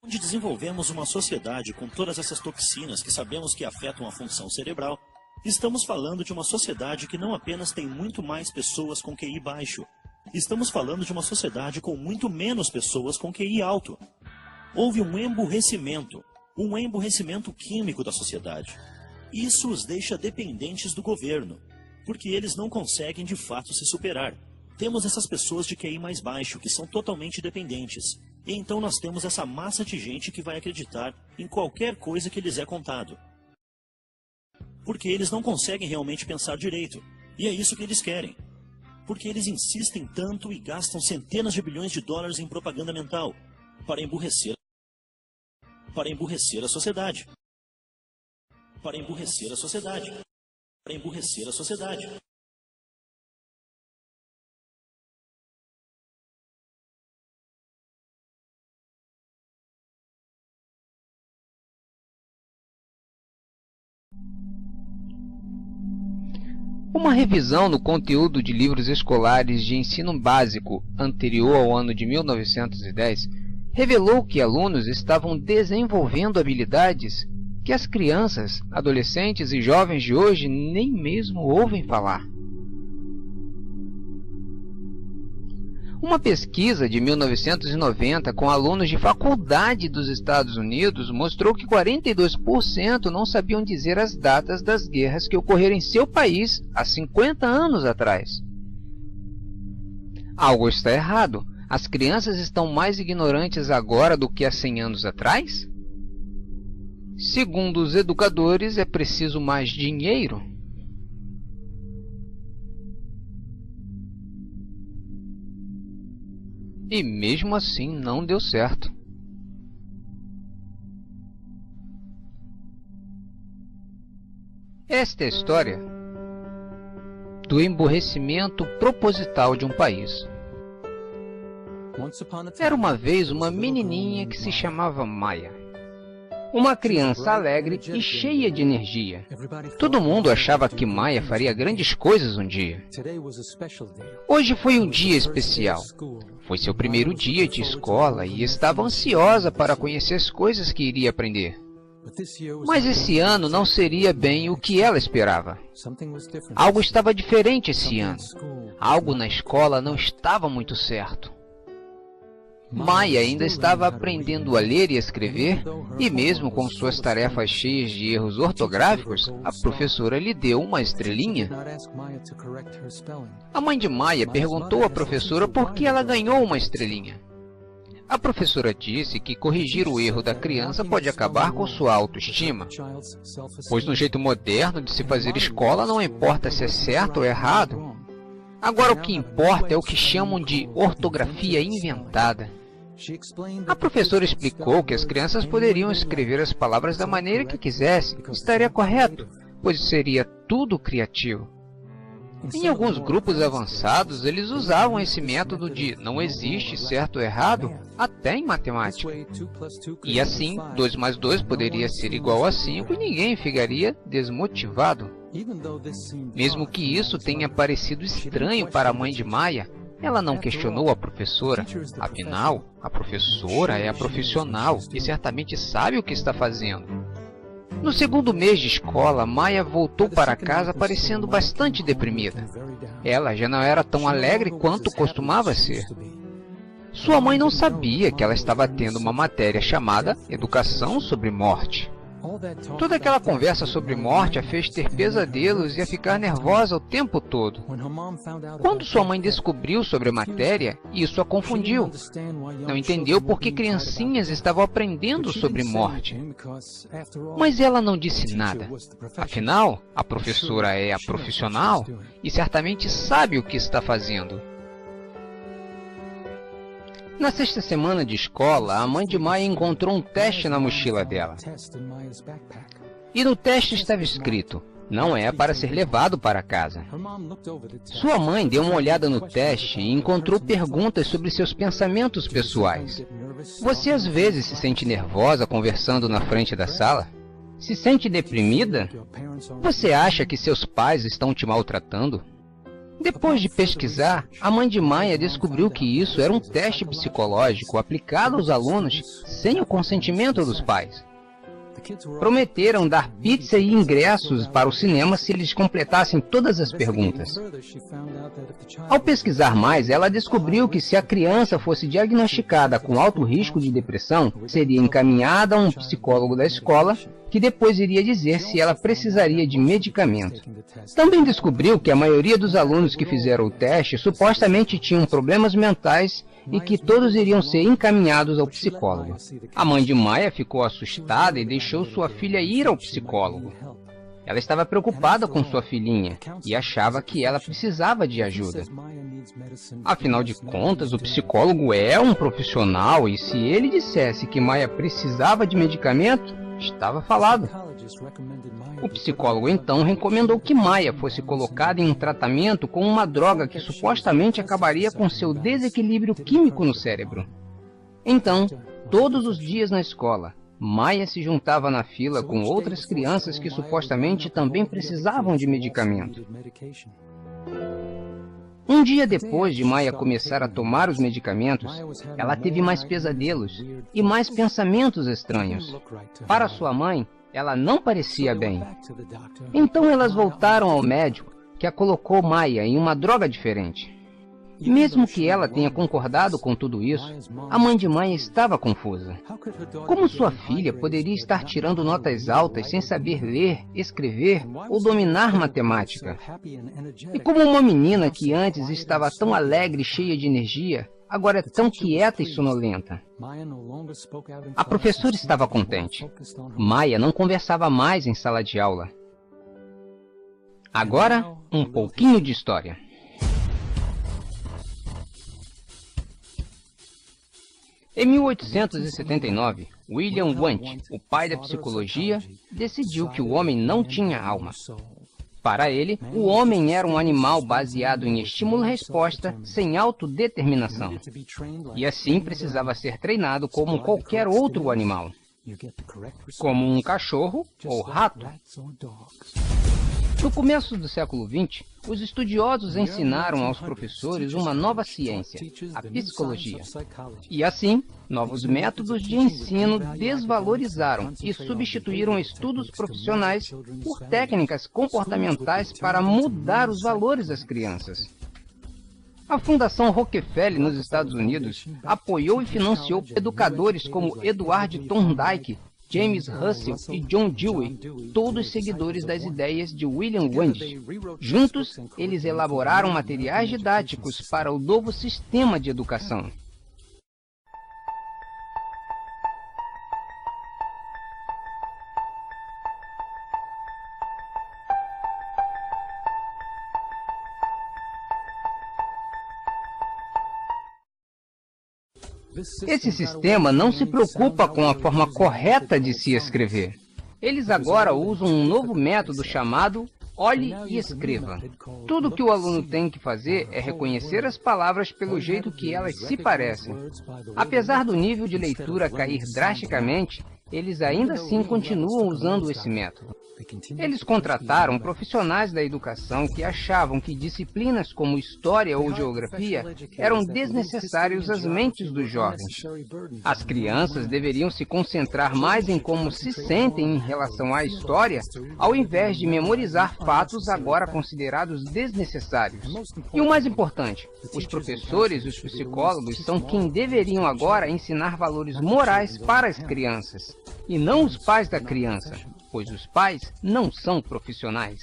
Onde desenvolvemos uma sociedade com todas essas toxinas que sabemos que afetam a função cerebral, estamos falando de uma sociedade que não apenas tem muito mais pessoas com QI baixo, estamos falando de uma sociedade com muito menos pessoas com QI alto. Houve um emburrecimento químico da sociedade. Isso os deixa dependentes do governo, porque eles não conseguem de fato se superar. Temos essas pessoas de QI mais baixo, que são totalmente dependentes. E então nós temos essa massa de gente que vai acreditar em qualquer coisa que lhes é contado. Porque eles não conseguem realmente pensar direito. E é isso que eles querem. Porque eles insistem tanto e gastam centenas de bilhões de dólares em propaganda mental para emburrecer a sociedade. Para emburrecer a sociedade. Para emburrecer a sociedade. Uma revisão no conteúdo de livros escolares de ensino básico anterior ao ano de 1910 revelou que alunos estavam desenvolvendo habilidades que as crianças, adolescentes e jovens de hoje nem mesmo ouvem falar. Uma pesquisa de 1990 com alunos de faculdade dos Estados Unidos mostrou que 42% não sabiam dizer as datas das guerras que ocorreram em seu país há 50 anos atrás. Algo está errado. As crianças estão mais ignorantes agora do que há 100 anos atrás? Segundo os educadores, é preciso mais dinheiro. E mesmo assim não deu certo. Esta é a história do emburrecimento proposital de um país. Era uma vez uma menininha que se chamava Maya. Uma criança alegre e cheia de energia. Todo mundo achava que Maya faria grandes coisas um dia. Hoje foi um dia especial. Foi seu primeiro dia de escola e estava ansiosa para conhecer as coisas que iria aprender. Mas esse ano não seria bem o que ela esperava. Algo estava diferente esse ano. Algo na escola não estava muito certo. Maya ainda estava aprendendo a ler e escrever, e mesmo com suas tarefas cheias de erros ortográficos, a professora lhe deu uma estrelinha. A mãe de Maya perguntou à professora por que ela ganhou uma estrelinha. A professora disse que corrigir o erro da criança pode acabar com sua autoestima, pois no jeito moderno de se fazer escola não importa se é certo ou errado. Agora o que importa é o que chamam de ortografia inventada. A professora explicou que as crianças poderiam escrever as palavras da maneira que quisessem, estaria correto, pois seria tudo criativo. Em alguns grupos avançados, eles usavam esse método de não existe certo ou errado, até em matemática. E assim, 2 mais 2 poderia ser igual a 5 e ninguém ficaria desmotivado. Mesmo que isso tenha parecido estranho para a mãe de Maya, ela não questionou a professora. Afinal, a professora é a profissional e certamente sabe o que está fazendo. No segundo mês de escola, Maya voltou para casa parecendo bastante deprimida. Ela já não era tão alegre quanto costumava ser. Sua mãe não sabia que ela estava tendo uma matéria chamada Educação sobre Morte. Toda aquela conversa sobre morte a fez ter pesadelos e a ficar nervosa o tempo todo. Quando sua mãe descobriu sobre a matéria, isso a confundiu. Não entendeu por que criancinhas estavam aprendendo sobre morte. Mas ela não disse nada. Afinal, a professora é a profissional e certamente sabe o que está fazendo. Na sexta semana de escola, a mãe de Maya encontrou um teste na mochila dela. E no teste estava escrito, não é para ser levado para casa. Sua mãe deu uma olhada no teste e encontrou perguntas sobre seus pensamentos pessoais. Você às vezes se sente nervosa conversando na frente da sala? Se sente deprimida? Você acha que seus pais estão te maltratando? Depois de pesquisar, a mãe de Maya descobriu que isso era um teste psicológico aplicado aos alunos sem o consentimento dos pais. Prometeram dar pizza e ingressos para o cinema se eles completassem todas as perguntas. Ao pesquisar mais, ela descobriu que se a criança fosse diagnosticada com alto risco de depressão, seria encaminhada a um psicólogo da escola, que depois iria dizer se ela precisaria de medicamento. Também descobriu que a maioria dos alunos que fizeram o teste supostamente tinham problemas mentais e que todos iriam ser encaminhados ao psicólogo. A mãe de Maya ficou assustada e deixou sua filha ir ao psicólogo. Ela estava preocupada com sua filhinha e achava que ela precisava de ajuda. Afinal de contas, o psicólogo é um profissional e se ele dissesse que Maya precisava de medicamento, estava falado. O psicólogo então recomendou que Maya fosse colocada em um tratamento com uma droga que supostamente acabaria com seu desequilíbrio químico no cérebro. Então, todos os dias na escola, Maya se juntava na fila com outras crianças que supostamente também precisavam de medicamento. Um dia depois de Maya começar a tomar os medicamentos, ela teve mais pesadelos e mais pensamentos estranhos. Para sua mãe, ela não parecia bem. Então elas voltaram ao médico, que a colocou Maya em uma droga diferente. Mesmo que ela tenha concordado com tudo isso, a mãe de Maya estava confusa. Como sua filha poderia estar tirando notas altas sem saber ler, escrever ou dominar matemática? E como uma menina que antes estava tão alegre e cheia de energia, agora é tão quieta e sonolenta? A professora estava contente. Maya não conversava mais em sala de aula. Agora, um pouquinho de história. Em 1879, William Wundt, o pai da psicologia, decidiu que o homem não tinha alma. Para ele, o homem era um animal baseado em estímulo-resposta sem autodeterminação. E assim precisava ser treinado como qualquer outro animal, como um cachorro ou rato. No começo do século XX, os estudiosos ensinaram aos professores uma nova ciência, a psicologia. E assim, novos métodos de ensino desvalorizaram e substituíram estudos profissionais por técnicas comportamentais para mudar os valores das crianças. A Fundação Rockefeller nos Estados Unidos apoiou e financiou educadores como Edward Thorndike, James Russell e John Dewey, todos seguidores das ideias de William Wundt. Juntos, eles elaboraram materiais didáticos para o novo sistema de educação. Esse sistema não se preocupa com a forma correta de se escrever. Eles agora usam um novo método chamado olhe e escreva. Tudo que o aluno tem que fazer é reconhecer as palavras pelo jeito que elas se parecem. Apesar do nível de leitura cair drasticamente, eles ainda assim continuam usando esse método. Eles contrataram profissionais da educação que achavam que disciplinas como história ou geografia eram desnecessárias às mentes dos jovens. As crianças deveriam se concentrar mais em como se sentem em relação à história, ao invés de memorizar fatos agora considerados desnecessários. E o mais importante, os professores e os psicólogos são quem deveriam agora ensinar valores morais para as crianças, e não os pais da criança, pois os pais não são profissionais.